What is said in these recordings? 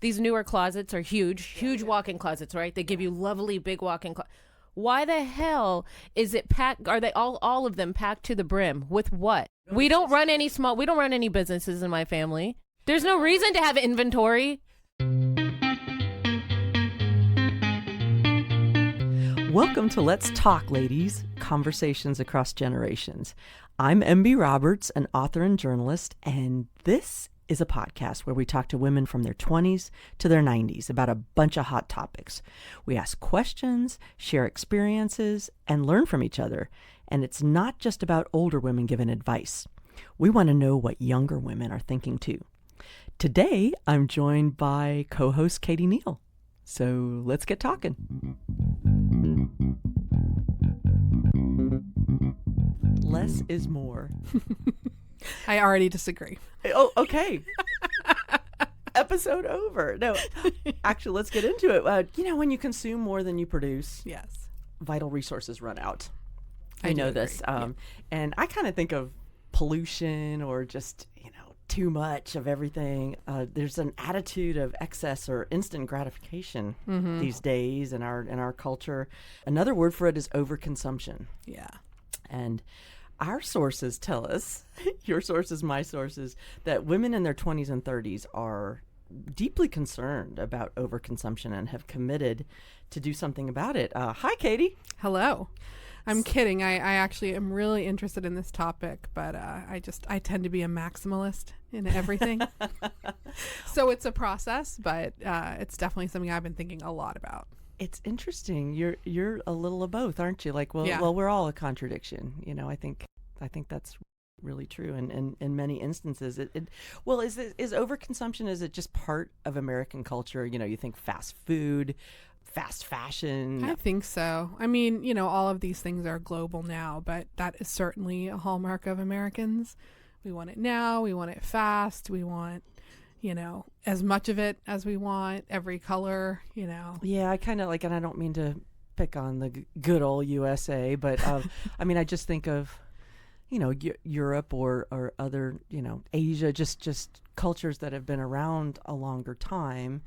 these newer closets are huge walk-in closets, right? They give you lovely big walk-in closets. Why the hell is it packed? Are they all of them packed to the brim with what? We don't run any businesses in my family. There's no reason to have inventory. Welcome to Let's Talk, ladies. Conversations across generations. I'm MB Roberts, an author and journalist, and this is a podcast where we talk to women from their 20s to their 90s about a bunch of hot topics. We ask questions, share experiences, and learn from each other. And it's not just about older women giving advice. We want to know what younger women are thinking too. Today, I'm joined by co-host Katie Neal. So let's get talking. Less is more. I already disagree. Oh, okay. Episode over. No, actually, let's get into it. When you consume more than you produce, Yes. vital resources run out. I I know do this. agree. And I kind of think of pollution or just, too much of everything. There's an attitude of excess or instant gratification these days in our culture. Another word for it is overconsumption. Yeah. And our sources tell us, your sources, my sources, that women in their 20s and 30s are deeply concerned about overconsumption and have committed to do something about it. Hi, Katie. Hello. I'm kidding. I actually am really interested in this topic, but I tend to be a maximalist in everything. So it's a process, but it's definitely something I've been thinking a lot about. It's interesting. You're a little of both, aren't you? Yeah. Well, we're all a contradiction. I think that's really true. And in many instances, is overconsumption? Is it just part of American culture? You think fast food, fast fashion. I think so. I mean, all of these things are global now, but that is certainly a hallmark of Americans. We want it now. We want it fast. We want, as much of it as we want, every color, Yeah, I kind of like, and I don't mean to pick on the good old USA, but I just think of, Europe or other, Asia, just cultures that have been around a longer time.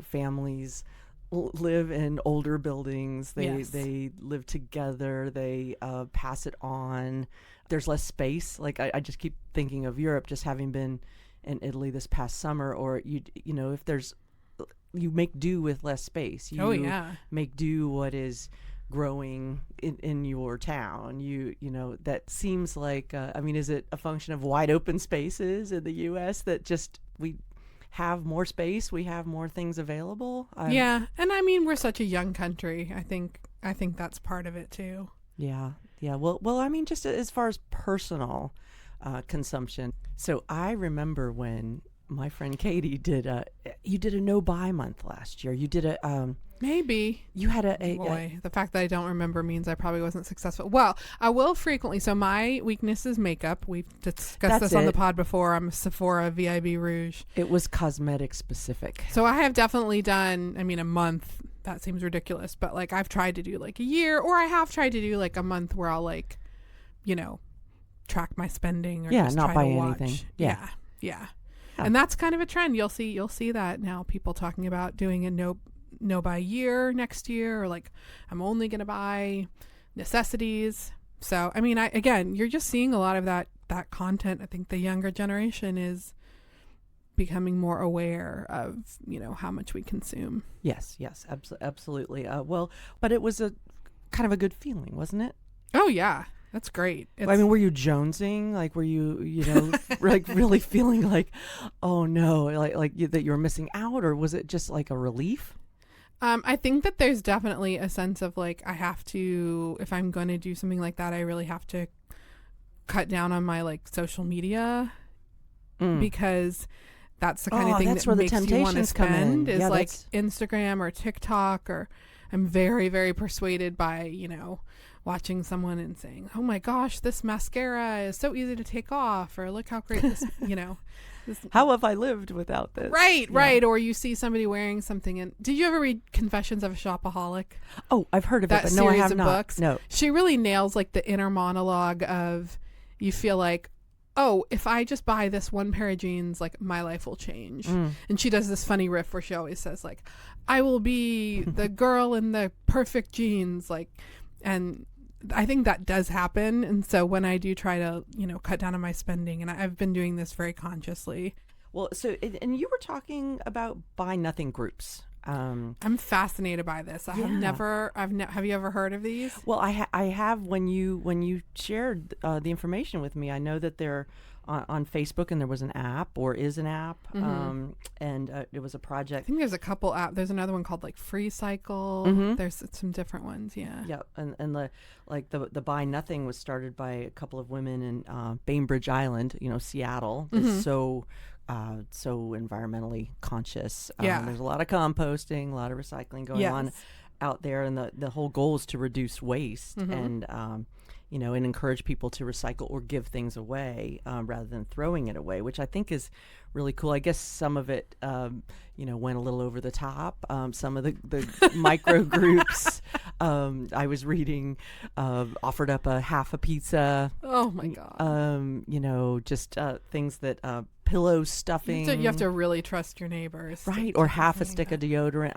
Families live in older buildings. They live together. They pass it on. There's less space. Like I just keep thinking of Europe, just having been in Italy this past summer, or if there's, you make do with less space. You make do what is growing in your town. That seems like, is it a function of wide open spaces in the U.S. that just we have more space, we have more things available? Yeah, and we're such a young country. I think that's part of it too. Yeah. Well, just as far as personal consumption. So I remember when my friend Katie you did a no buy month last year. You did a maybe you had the fact that I don't remember means I probably wasn't successful. Well, I will frequently. So my weakness is makeup. We've discussed this on the pod before. I'm a Sephora VIB Rouge. It was cosmetic specific. So I have definitely done, a month. That seems ridiculous, but I've tried to do a year, or I have tried to do a month where I'll track my spending or just not try buy to watch. anything. Yeah. And that's kind of a trend. You'll see that now, people talking about doing a no buy year next year, or I'm only going to buy necessities. So, again, you're just seeing a lot of that content. I think the younger generation is becoming more aware of, how much we consume. Yes, absolutely. But it was a kind of a good feeling, wasn't it? Oh, yeah. That's great. Were you jonesing? Were you, really feeling oh no, that you were missing out, or was it just a relief? I think that there's definitely a sense of I have to, if I'm going to do something like that, I really have to cut down on my social media, because that's the kind of thing that makes you want to spend is Instagram or TikTok, or I'm very, very persuaded by, watching someone and saying, oh my gosh, this mascara is so easy to take off, or look how great this, how have I lived without this? Right. Or you see somebody wearing something. And did you ever read Confessions of a Shopaholic? Oh, I've heard of it, but no, I have not. Books? No. She really nails the inner monologue of, you feel like, oh, if I just buy this one pair of jeans, like my life will change. And she does this funny riff where she always says like, I will be the girl in the perfect jeans. Like, and I think that does happen. And so when I do try to, cut down on my spending, and I've been doing this very consciously. Well, so, and you were talking about buy nothing groups. I'm fascinated by this. Have you ever heard of these? Well, I have when you shared the information with me. I know that they're on Facebook, and there was an app, or is an app, and it was a project. I think there's a couple apps. There's another one called like Free Cycle. There's some different ones. Yeah. Yeah, and the Buy Nothing was started by a couple of women in Bainbridge Island, Seattle. Is so environmentally conscious. There's a lot of composting, a lot of recycling going on out there, and the whole goal is to reduce waste and and encourage people to recycle or give things away rather than throwing it away, which I think is really cool. I guess some of it went a little over the top. Some of the micro groups I was reading offered up a half a pizza. Oh my God. Just things that pillow stuffing. So you have to really trust your neighbors. Right. Or half a stick of deodorant.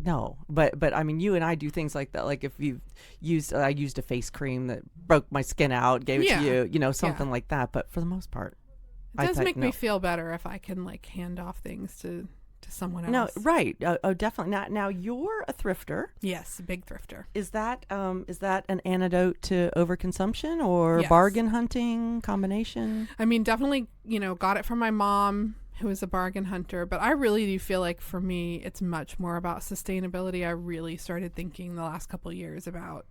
No, but I mean, you and I do things like that. Like if I used a face cream that broke my skin out, gave it to you, something like that. But for the most part, it does make me feel better if I can like hand off things to someone else. No, right. Oh, definitely. Now you're a thrifter. Yes, a big thrifter. Is that an antidote to overconsumption or bargain hunting combination? I mean, definitely, got it from my mom, who is a bargain hunter, but I really do feel like for me, it's much more about sustainability. I really started thinking the last couple of years about,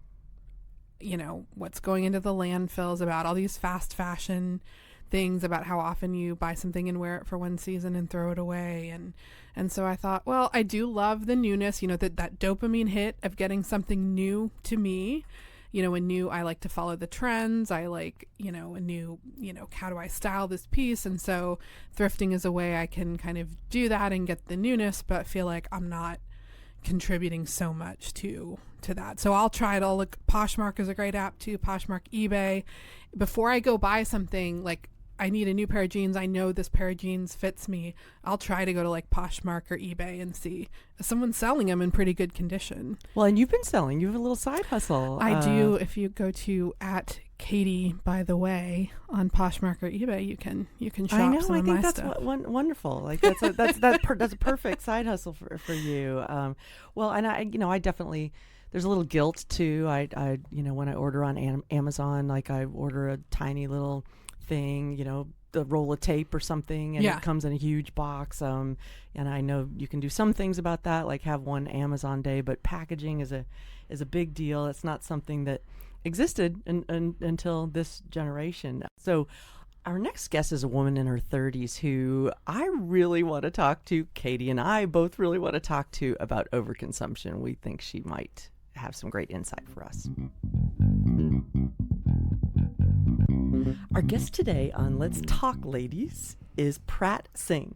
what's going into the landfills, about all these fast fashion things, about how often you buy something and wear it for one season and throw it away. And so I thought, well, I do love the newness, that dopamine hit of getting something new to me. I like to follow the trends. I like, a new, how do I style this piece? And so thrifting is a way I can kind of do that and get the newness, but feel like I'm not contributing so much to that. So I'll try it all. Look, Poshmark is a great app too. Poshmark, eBay. Before I go buy something, like I need a new pair of jeans, I know this pair of jeans fits me, I'll try to go to like Poshmark or eBay and see if someone's selling them in pretty good condition. Well, and you've been selling. You have a little side hustle. I do. If you go to @Katie by the way on Poshmark or eBay, you can shop I know. some I of think my that's stuff. Wonderful. Like that's a perfect side hustle for you. Well, and I definitely. There's a little guilt too. I when I order on Amazon, like I order a tiny little thing, the roll of tape or something, and it comes in a huge box. And I know you can do some things about that, like have one Amazon day, but packaging is a big deal. It's not something that existed until this generation. So our next guest is a woman in her 30s who I really want to talk to. Katie and I both really want to talk to about overconsumption. We think she might have some great insight for us. Our guest today on Let's Talk Ladies is Pratt Singh.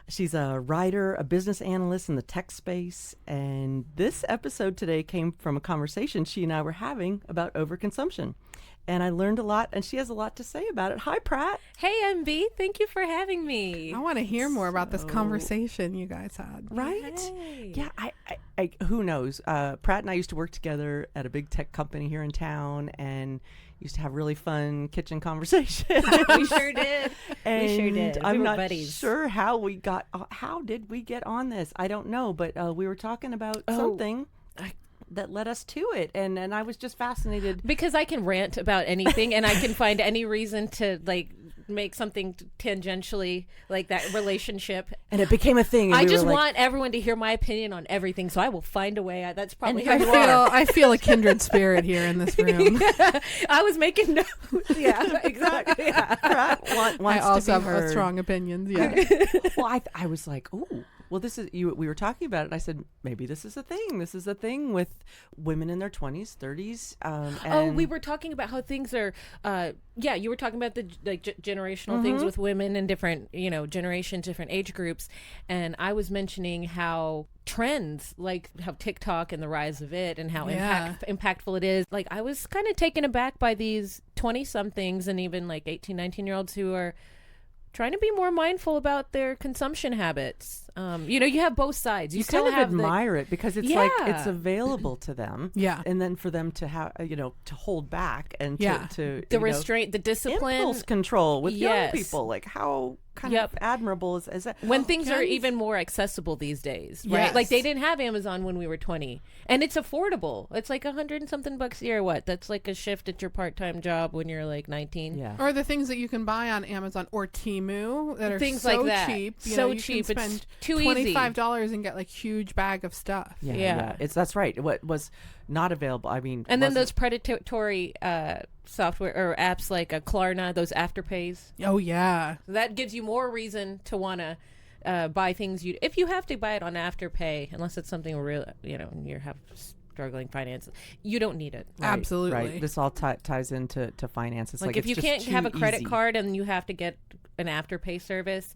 She's a writer, a business analyst in the tech space, and this episode today came from a conversation she and I were having about overconsumption. And I learned a lot, and she has a lot to say about it. Hi, Pratt. Hey, MB. Thank you for having me. I want to hear more about this conversation you guys had. Right? Hey. Yeah, I who knows? Pratt and I used to work together at a big tech company here in town, and used to have really fun kitchen conversations. We sure did. I'm not buddies. sure how did we get on this? I don't know, but we were talking about something that led us to it, and I was just fascinated because I can rant about anything, and I can find any reason to like make something tangentially like that relationship, and it became a thing. And I just want everyone to hear my opinion on everything, so I will find a way. That's probably how I feel a kindred spirit here in this room. I was making notes. Yeah, exactly. Yeah. Pratt wants I also to be have heard. strong opinions. Yeah. Well, I was like, oh. Well, this is you. We were talking about it. And I said maybe this is a thing. This is a thing with women in their 20s, 30s. And we were talking about how things are. You were talking about the generational things with women and different, generations, different age groups, and I was mentioning how trends, like how TikTok and the rise of it, and how impactful it is. Like I was kind of taken aback by these 20 somethings and even like 18, 19-year-olds who are trying to be more mindful about their consumption habits. You have both sides. You still kind of have admire it because it's like it's available to them. Yeah. And then for them to have, to hold back and to the restraint, the discipline, impulse control with young Yes. people. Like how kind of admirable is that? when things are even more accessible these days, right? Yes. Like they didn't have Amazon when we were 20, and it's affordable. It's like $100 and something bucks a year. What? That's like a shift at your part-time job when you're like 19. Yeah. Or the things that you can buy on Amazon or Temu that are Things so like that. cheap. So you cheap. Can It's spend too easy. $25 and get like huge bag of stuff. Yeah. That's right. What was not available. I mean, And then wasn't- those predatory software or apps like Klarna, those afterpays. Oh yeah. That gives you more reason to want to buy things if you have to buy it on Afterpay, unless it's something real, you have struggling finances. You don't need it. Right, Absolutely. Right. This all ties into finances. Like it's if you just can't too have a credit easy. card and you have to get an Afterpay service,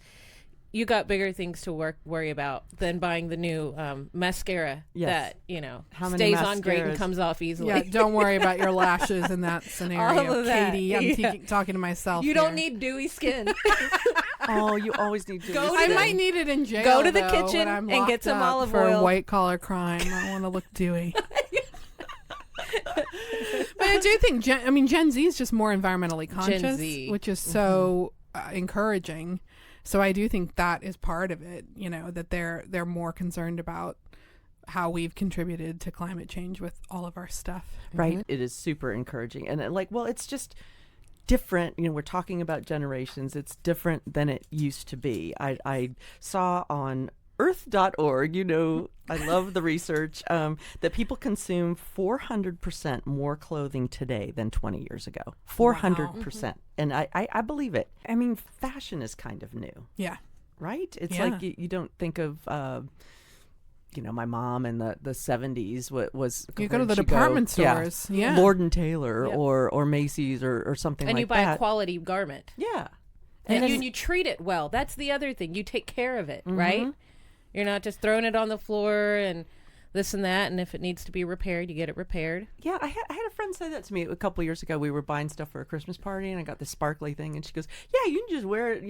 you got bigger things to worry about than buying the new mascara Yes. that How many stays on great and mascaras? comes off easily. Yeah, don't worry about your lashes in that scenario, All of that, Katie. I'm yeah. talking to myself. You don't here. need dewy skin. Oh, you always need to. Go to I the- might need it in jail. Go to the though, kitchen when I'm and get locked some up olive for oil. a white collar crime. I want to look dewy. But I do think Gen Z is just more environmentally conscious, Z. which is so encouraging. So I do think that is part of it. That they're more concerned about how we've contributed to climate change with all of our stuff. Right. It is super encouraging. And it's just different. We're talking about generations. It's different than it used to be. I saw on earth.org, I love the research, that people consume 400% more clothing today than 20 years ago. 400%. And I believe it. I mean, fashion is kind of new, Yeah. right? It's Yeah. like you don't think of my mom in the 70s was You go to the she'd department stores. Yeah. Lord and Taylor Yep. or Macy's or something And like you buy that. a quality garment. Yeah. And then- you treat it well. That's the other thing. You take care of it, right? You're not just throwing it on the floor and this and that. And if it needs to be repaired, you get it repaired. Yeah, I had a friend say that to me a couple of years ago. We were buying stuff for a Christmas party, and I got this sparkly thing, and she goes, "Yeah, you can just wear it,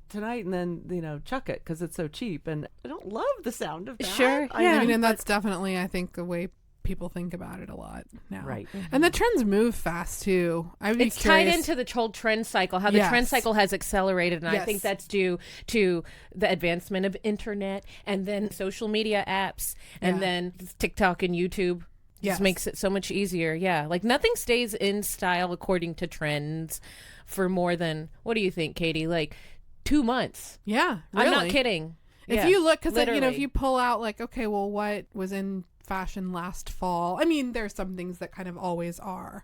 tonight, and then chuck it because it's so cheap." And I don't love the sound of that. Sure, I mean, and that's definitely, I think, the way people think about it a lot now. Right. And the trends move fast too. I'd be It's curious. tied into the whole trend cycle, how the trend Yes. cycle has accelerated. And I Yes. think that's due to the advancement of internet and then social media apps and Yeah. then TikTok and YouTube. Yes. Just makes it so much easier. Yeah. Like nothing stays in style according to trends for more than, what do you think, Katie? Like 2 months. Yeah, really. I'm not kidding. If Yeah, you look, because if literally. you pull out like, okay, well, what was in fashion last fall? I mean, there's some things that kind of always are,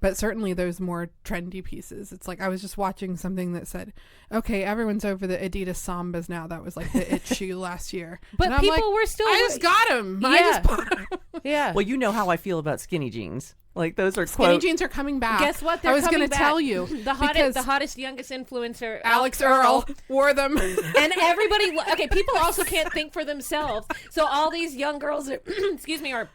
but certainly there's more trendy pieces. It's like I was just watching something that said, okay, everyone's over the Adidas Sambas now. That was like the it shoe last year. But And I'm people like, were still. I just got them. I Yeah. just bought 'em. Yeah. Well, you know how I feel about skinny jeans. Like those are Skinny quote. jeans are coming back. Guess what? I They're was coming gonna back. tell you the because hottest, youngest influencer, Alex Earl wore them. and everybody. Okay, people also can't think for themselves. So all these young girls, are, excuse me, are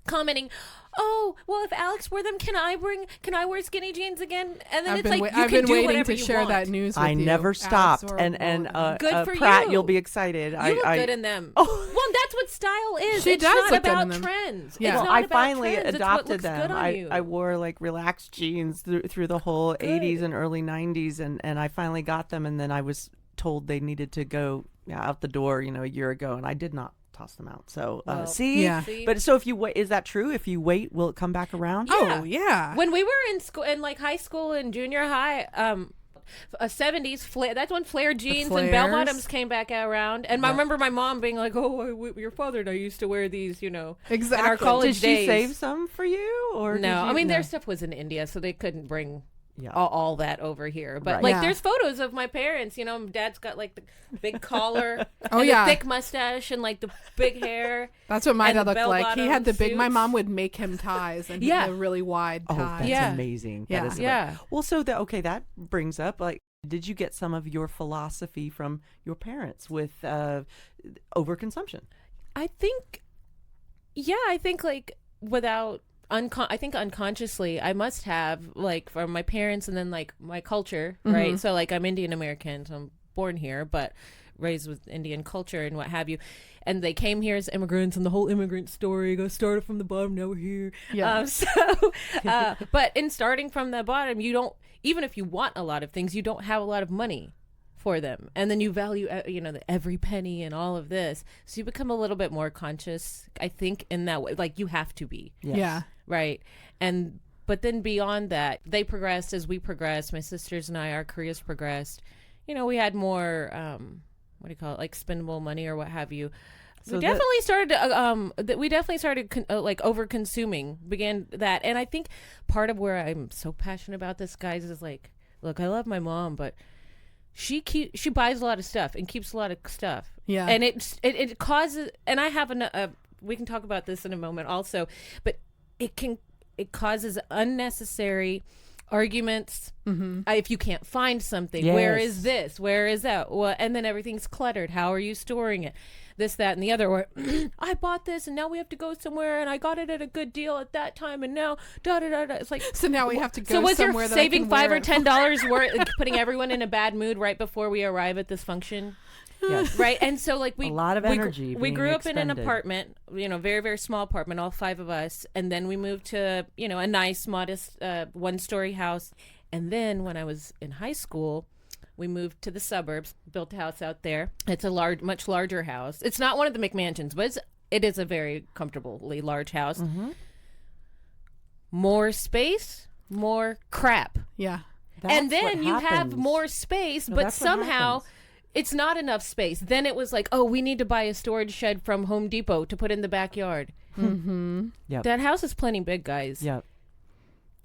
commenting. Oh, well, if Alex wore them, can I wear skinny jeans again? And then I've it's been, like you I've can been do waiting whatever to you share want. that news with I you. never Alex stopped, Earl and wore them. Good for Pratt, you. you'll be excited. You look good in them. Oh. Well, that's what style is. She It's does not look good in about them. trends. Yeah. It's Well, not I about finally trends. It's what adopted looks them. good on you. I wore like relaxed jeans through the whole 80s and early 90s, and I finally got them, and then I was told they needed to go out the door, a year ago, and I did not toss them out. So Well, see, Yeah. See? But so if you wait, is that true? If you wait, will it come back around? Oh yeah. When we were in school, in like high school and junior high, 70s flare. That's when flared jeans and bell flares. bottoms came back around. And I remember my mom being like, "Oh, your father and I used to wear these, Exactly. in our college Did she days." save some for you, or did No, you- I mean no. their stuff was in India, so they couldn't bring Yeah. all that over here. But Right. like, Yeah. there's photos of my parents. Dad's got like the big collar, Oh, and yeah. the thick mustache, and like the big hair. That's what my And dad the looked like. He had the bell-bottom big. My suits. mom would make him ties and Yeah. the really wide Oh, ties. that's Yeah. amazing. Yeah. That is Yeah. Well, so that brings up, like, did you get some of your philosophy from your parents with overconsumption? I think like without I think unconsciously I must have, like, from my parents and then like my culture, right? So like I'm Indian American, so I'm born here, but raised with Indian culture and what have you. And they came here as immigrants, and the whole immigrant story goes started from the bottom, now we're here. Yeah. But in starting from the bottom, you don't, even if you want a lot of things, you don't have a lot of money for them. And then you value, every penny and all of this. So you become a little bit more conscious, I think, in that way. Like, you have to be. Yes. Yeah. Right. But then beyond that, they progressed as we progressed. My sisters and I, our careers progressed. We had more, what do you call it, like spendable money or what have you. So we definitely started like over consuming, began that. And I think part of where I'm so passionate about this, guys, is like, look, I love my mom, but she buys a lot of stuff and keeps a lot of stuff. Yeah. And it causes, and I have we can talk about this in a moment also, but it causes unnecessary arguments. If you can't find something, where is this, where is that, well, and then everything's cluttered. How are you storing it, this, that, and the other? Or I bought this and now we have to go somewhere and I got it at a good deal at that time and now it's like, So now we have to go so was somewhere you're that I saving can $5 wear or it. $10 worth, like, putting everyone in a bad mood right before we arrive at this function? Yes. Right. And so like A lot of energy we being grew up in an expended. apartment, very, very small apartment, all 5 of us. And then we moved to, a nice, modest 1-story house. And then when I was in high school, we moved to the suburbs, built a house out there. It's a much larger house. It's not one of the McMansions, but it is a very comfortably large house. More space, more crap. Yeah. And That's then what you have happens. more space, No, but that's what somehow happens. it's not enough space. Then it was like, oh, we need to buy a storage shed from Home Depot to put in the backyard. Yep. That house is plenty big, guys. Yep.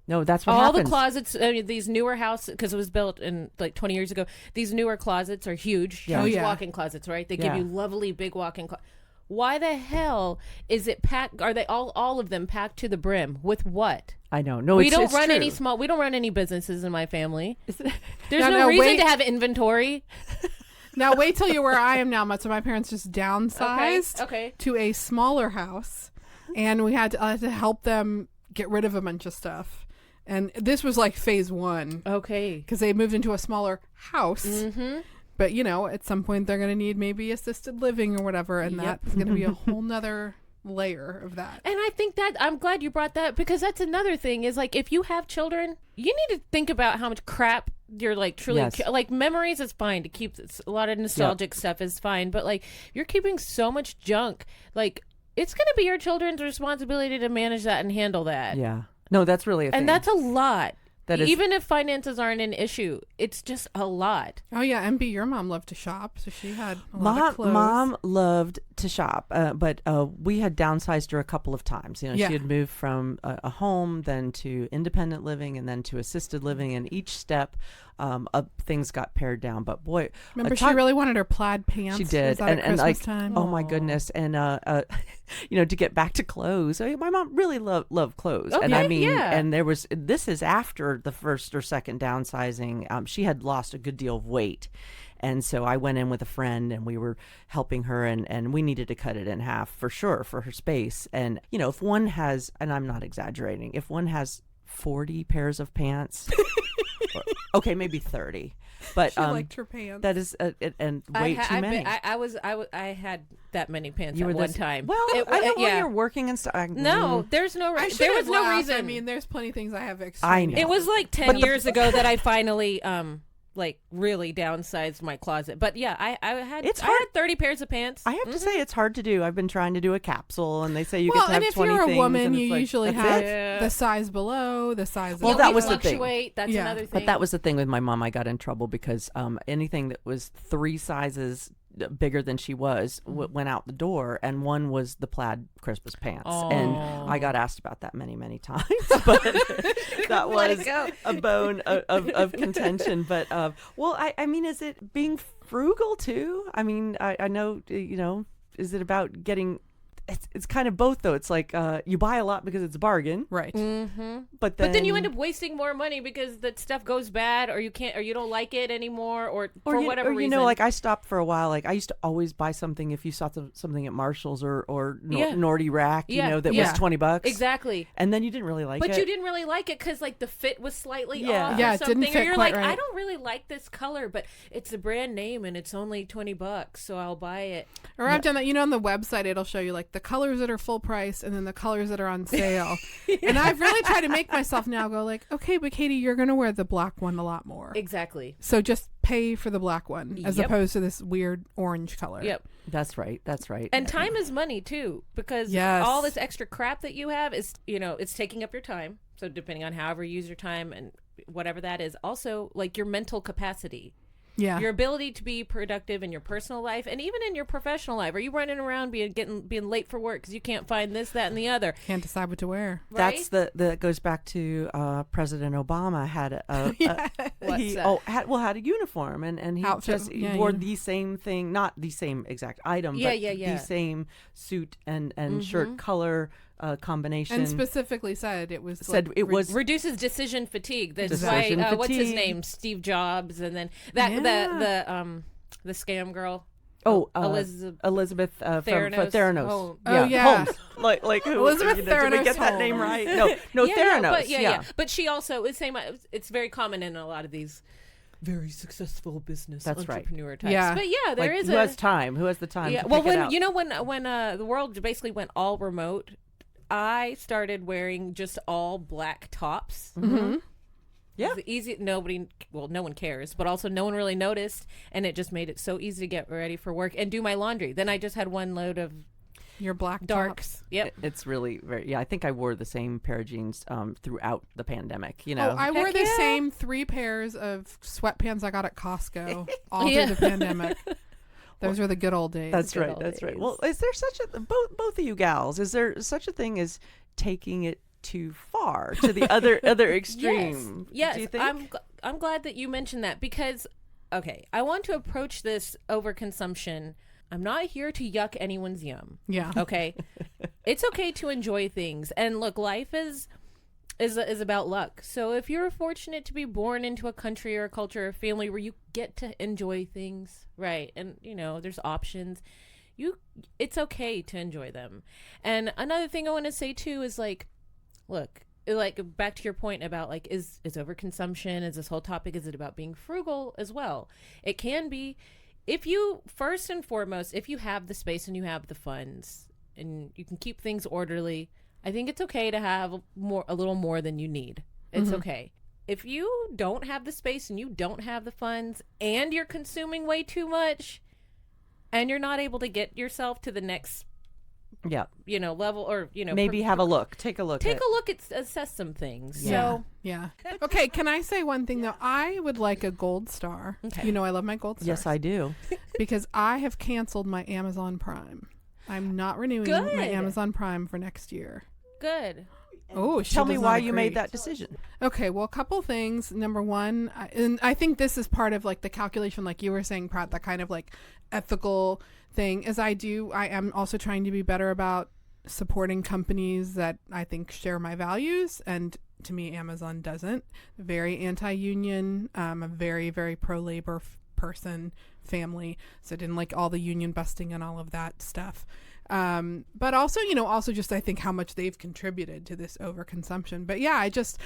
No, that's what All happens. the closets, these newer houses, because it was built in like 20 years ago, these newer closets are huge, Yeah. Oh, huge yeah. walk-in closets, right? They Yeah. give you lovely big walk-in closets. Why the hell is it packed? Are they all of them packed to the brim with what? I know. No, We it's, don't it's run true. we don't run any businesses in my family. Is it- There's No, no, no, reason wait. to have inventory. Now wait till you're where I am now. So my parents just downsized Okay. to a smaller house, and we had to help them get rid of a bunch of stuff. And this was like phase 1 Okay. because they moved into a smaller house. Mm-hmm. But at some point they're going to need maybe assisted living or whatever, and Yep. that's going to be a whole nother layer of that. And I think that I'm glad you brought that, because that's another thing is like, if you have children, you need to think about how much crap you're like truly Yes. like memories is fine to keep. A lot of nostalgic stuff is fine, but like you're keeping so much junk, like it's going to be your children's responsibility to manage that and handle that. Yeah. No, that's really a thing. And that's a lot. That is- Even if finances aren't an issue, it's just a lot. Oh yeah, MB, your mom loved to shop, so she had a lot of clothes. Mom loved to shop, but we had downsized her a couple of times. Yeah. She had moved from a home, then to independent living, and then to assisted living. And each step, things got pared down. But boy, Remember, she really wanted her plaid pants. She did, Was that at Christmas like, time? oh my goodness, and to get back to clothes. My mom really loved clothes, and I Okay, mean, yeah. and this is after the first or second downsizing. She had lost a good deal of weight. And so I went in with a friend and we were helping her, and we needed to cut it in half for sure for her space. And, if one has, and I'm not exaggerating, if one has 40 pairs of pants, okay, maybe 30, but She liked her pants. that is, and way too many. I had that many pants You at were one this- time. Well, It- I know yeah. when you're working and stuff. No, there's no. I There was shouldn't no laugh. reason. I mean, there's plenty of things I have I extraneous. know. It was like 10 years ago that I finally like really downsized my closet. But yeah, I had It's I hard. had 30 pairs of pants. I have to say it's hard to do. I've been trying to do a capsule, and they say you Well, get to and have if 20 you're a things, woman, and it's you like, usually that's have it? Yeah. the size below, the size. Well, above. that we was the thing. fluctuate. That's Yeah. another thing. But that was the thing with my mom. I got in trouble because anything that was 3 sizes bigger than she was went out the door, and one was the plaid Christmas pants. And I got asked about that many times, but that was a bone of contention. But well, I mean, is it being frugal too? I mean, I know, is it about getting it's kind of both though. It's like you buy a lot because it's a bargain, Right. Mm-hmm. but then you end up wasting more money because the stuff goes bad, or you can't, or you don't like it anymore, or for whatever reason. You know, like I stopped for a while. Like I used to always buy something if you saw something at Marshall's or Nordy Rack, you know, that was $20. Exactly. And then you didn't really like it. But you didn't really like it because like the fit was slightly off Yeah, or it something. didn't fit or you're quite like, right. I don't really like this color, but it's a brand name and it's only $20, so I'll buy it. Or I've done that. You know, on the website, it'll show you like the colors that are full price and then the colors that are on sale. And I've really tried to make myself now go like, okay, but Katie, you're going to wear the black one a lot more. Exactly. So just pay for the black one as Yep. opposed to this weird orange color. Yep. That's right. That's right. And time is money too, because Yes. all this extra crap that you have is, you know, it's taking up your time. So depending on however you use your time and whatever that is, also like your mental capacity. Yeah. Your ability to be productive in your personal life and even in your professional life. Are you running around being late for work because you can't find this, that, and the other? Can't decide what to wear. Right? That's that goes back to President Obama had had a uniform and he Outfit, just yeah, wore yeah. the same thing, not the same exact item, Yeah, but yeah. the same suit and shirt color combination. And specifically said it was Said like, it was reduces decision fatigue. That's Decision why what's his fatigue. name? Steve Jobs, and then the scam girl. Elizabeth from Theranos. Theranos. Oh. Oh, yeah. Holmes. like who, Elizabeth did we Theranos get that name Holmes. right? No, Theranos. But yeah. But she also is same. It's very common in a lot of these very successful business That's right. entrepreneur types. Yeah. But yeah, there Like, is who has time? Who has the time? Yeah. To Well, pick it when out? you know when the world basically went all remote, I started wearing just all black tops. Mm-hmm. Yeah. It's easy. No one cares, but also no one really noticed, and it just made it so easy to get ready for work and do my laundry. Then I just had one load of your black darks. tops. Yep. It's really very. Yeah, I think I wore the same pair of jeans throughout the pandemic. You know. Oh, I wore Heck the yeah. sof 3 pairs of sweatpants I got at Costco all Yeah. through the pandemic. Those were the good old days. That's good right. old That's right. days. Well, is there such a both of you gals? Is there such a thing as taking it too far to the other extreme? Yes. Do you think? I'm glad that you mentioned that because, okay, I want to approach this overconsumption. I'm not here to yuck anyone's yum. Yeah. Okay. It's okay to enjoy things. And look, life is about luck. So if you're fortunate to be born into a country or a culture or family where you get to enjoy things, right? And you know, there's options. It's okay to enjoy them. And another thing I want to say too is like, look, like back to your point about like is overconsumption, is this whole topic, is it about being frugal as well? It can be. If you, first and foremost, if you have the space and you have the funds and you can keep things orderly, I think it's okay to have a little more than you need. It's okay. If you don't have the space and you don't have the funds and you're consuming way too much and you're not able to get yourself to the next level, or maybe have a look. Take a look. Assess some things. Yeah. So Yeah. Okay, can I say one thing though? I would like a gold star. Okay. You know I love my gold stars. Yes, I do. Because I have canceled my Amazon Prime. I'm not renewing Good. my Amazon Prime for next year. good. Oh, Tell me why you made that decision. Okay, well, a couple things. Number one, and I think this is part of like the calculation, like you were saying, Pratt, that kind of like ethical thing, is I am also trying to be better about supporting companies that I think share my values, and to me, Amazon doesn't. Very anti-union. I'm a very, very pro-labor person, family, so I didn't like all the union busting and all of that stuff. But also, also just I think how much they've contributed to this overconsumption. But yeah, I just,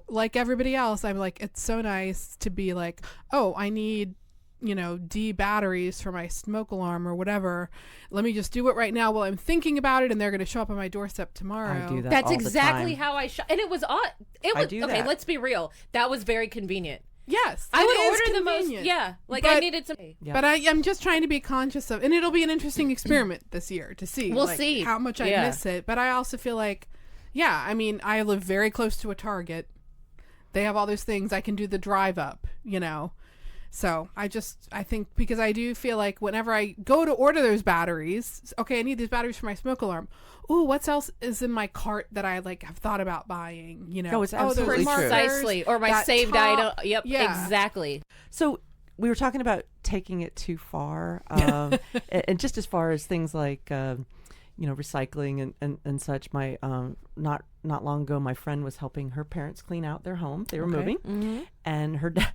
like everybody else, I'm like, it's so nice to be like, oh, I need, D batteries for my smoke alarm or whatever. Let me just do it right now while I'm thinking about it, and they're going to show up on my doorstep tomorrow. I do that That's all the exactly time. how I and it was odd. It was I do okay. that. Let's be real. That was very convenient. Yes, I it would is order the most. convenient. Yeah, like I But- needed some. Yeah. But I'm just trying to be conscious of, and it'll be an interesting experiment this year to see. We'll like, see. how much I Yeah. miss it. But I also feel like, yeah, I mean, I live very close to a Target. They have all those things. I can do the drive up, So I think because I do feel like whenever I go to order those batteries, okay, I need these batteries for my smoke alarm. Ooh, what else is in my cart that I like have thought about buying? No, it's those absolutely true. markers, Precisely, or my that saved top. item. Yep, Yeah. exactly. So we were talking about taking it too far, and just as far as things like, recycling and such. My not long ago, my friend was helping her parents clean out their home. They were moving, and her dad.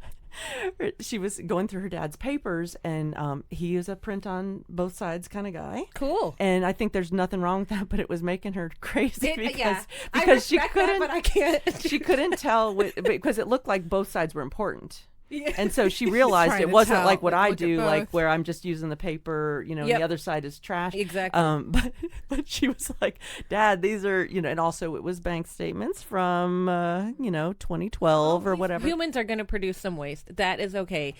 She was going through her dad's papers, and he is a print on both sides kind of guy. Cool. And I think there's nothing wrong with that, but it was making her crazy I because she couldn't. that, but I can't. She couldn't tell because it looked like both sides were important. Yeah. And so she realized Trying it to wasn't tell, like what I look at do, like both. where I'm just using the paper, and the other side is trash. Exactly. But she was like, Dad, these are, and also it was bank statements from, 2012 or whatever. Humans are going to produce some waste. That is okay.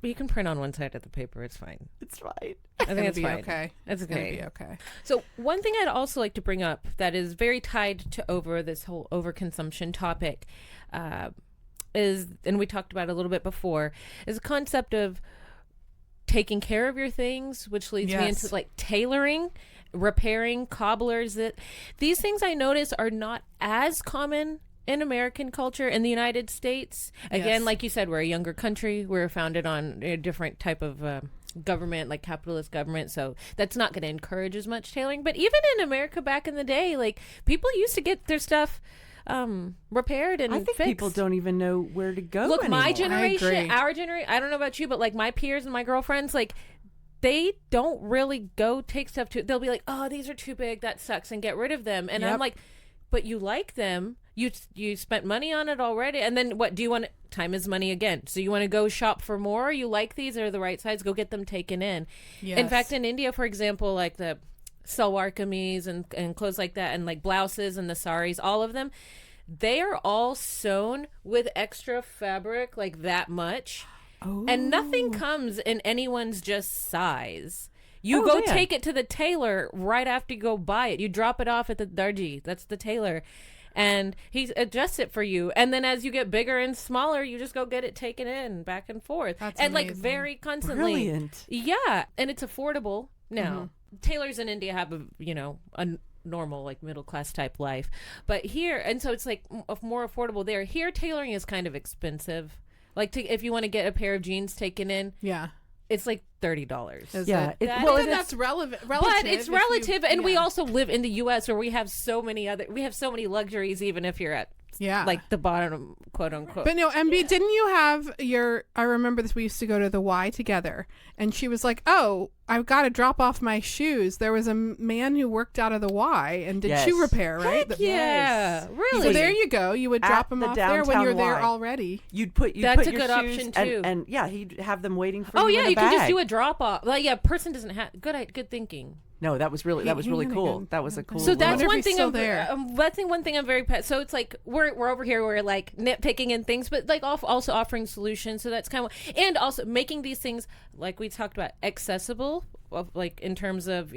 But you can print on one side of the paper. It's fine. It's fine. I think it's be fine. okay. It's It's gonna okay. be okay. So one thing I'd also like to bring up that is very tied to this whole overconsumption topic is, and we talked about it a little bit before, is the concept of taking care of your things, which leads me into like tailoring, repairing, cobblers. These things I notice are not as common in American culture in the United States. Again, like you said, we're a younger country. We're founded on a different type of government, like capitalist government. So that's not going to encourage as much tailoring. But even in America back in the day, like people used to get their stuff repaired and I think fixed. people don't even know where to go Look, anymore. my I generation, agree. our generation, I don't know about you, but like my peers and my girlfriends, like they don't really go take stuff to, they'll be like, oh, these are too big, that sucks, and get rid of them. And I'm like, but you like them, you spent money on it already, and then what do you want? Time is money again. So you want to go shop for more? You like these, are the right size, go get them taken in. Yes. In fact, in India, for example, like the salwar kameez and clothes like that, and like blouses and the saris, all of them, they are all sewn with extra fabric, like that much. And nothing comes in anyone's just size. You go take it to the tailor right after you go buy it. You drop it off at the darji. That's the tailor. And he adjusts it for you. And then as you get bigger and smaller, you just go get it taken in, back and forth. That's and like amazing. very constantly. Brilliant. Yeah. And it's affordable. Now, tailors in India have a normal, like middle class type life. But here, and so it's like more affordable there. Here, tailoring is kind of expensive. Like if you want to get a pair of jeans taken in, it's like $30. Yeah. That's relative. But it's relative, and we yeah. also live in the U.S. where we have so many luxuries, even if you're at like the bottom, quote unquote. But no, MB, didn't you have I remember this, we used to go to the Y together, and she was like, oh, I've got to drop off my shoes. There was a man who worked out of the Y and did shoe repair, right? Heck yeah, really. So there you go. You would drop them the off there when you're downtown there Y. already. That's put a your good shoes option, too. And yeah, he'd have them waiting for Oh you yeah, in a you can just bag. do a drop off. Like person doesn't have good thinking. No, that was really cool. That was a cool. So that's wonder if one he's thing. still there. That's one thing I'm very. So it's like we're over here. We're like nitpicking in things, but like also offering solutions. So that's kind of, and also making these things, like we talked about, accessible, like in terms of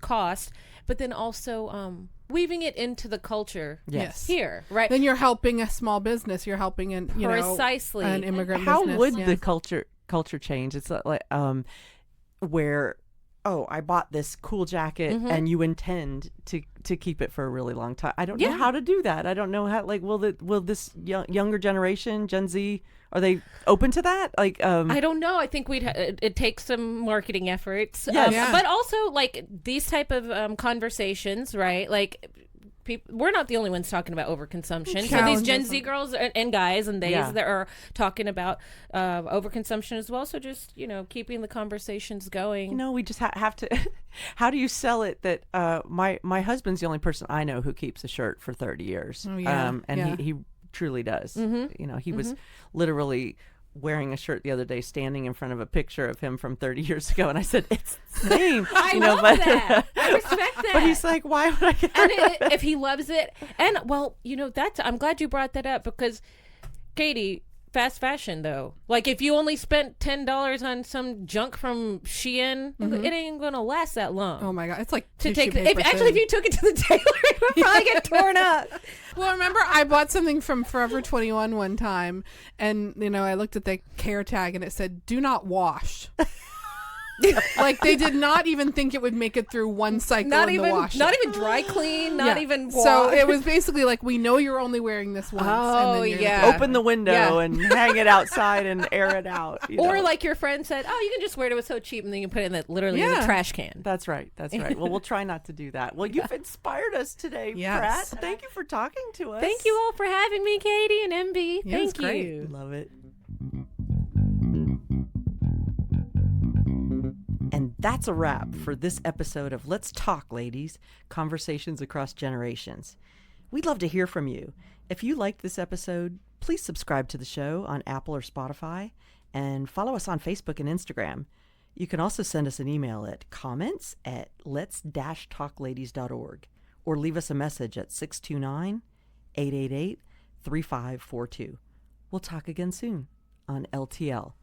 cost, but then also weaving it into the culture. Yes. Here, right? Then you're helping a small business. You're helping Precisely an immigrant How business. would the culture change? It's like where. Oh, I bought this cool jacket, and you intend to keep it for a really long time. I don't know how to do that. I don't know how. Like, will this younger generation, Gen Z, are they open to that? Like, I don't know. I think it takes some marketing efforts, Yes. but also like these type of conversations, right? Like. We're not the only ones talking about overconsumption. So these Gen Z girls and guys and theys that are talking about overconsumption as well. So just keeping the conversations going. we just have to. How do you sell it that my husband's the only person I know who keeps a shirt for 30 years. Oh, yeah. And he truly does. He was literally wearing a shirt the other day, standing in front of a picture of him from 30 years ago, and I said, "It's the same." I love that. I respect that. But he's like, "Why would I get And if he loves it, and well, I'm glad you brought that up because, Katie, fast fashion though, like if you only spent $10 on some junk from Shein, it ain't gonna last that long. Oh my god, it's like To tissue take paper if you took it to the tailor, it would probably get torn up. Well, remember I bought something from Forever 21 one time, and I looked at the care tag and it said "Do not wash." Like they did not even think it would make it through one cycle Not in even, the washer. not even dry clean, not Yeah. even So wash. it was basically like, we know you're only wearing this once. Oh, and then you're yeah. gonna- Open the window Yeah. and hang it outside and air it out. You Or know. like your friend said, "Oh, you can just wear it. It was so cheap," and then you put it in the literally in the Yeah. trash can. That's right. That's right. Well, we'll try not to do that. Well, you've inspired us today, Yes. Pratt. Thank you for talking to us. Thank you all for having me, Katie and MB. Yeah, it was Thank great. you. Love it. And that's a wrap for this episode of Let's Talk, Ladies, Conversations Across Generations. We'd love to hear from you. If you liked this episode, please subscribe to the show on Apple or Spotify and follow us on Facebook and Instagram. You can also send us an email at comments@lets-talkladies.org or leave us a message at 629-888-3542. We'll talk again soon on LTL.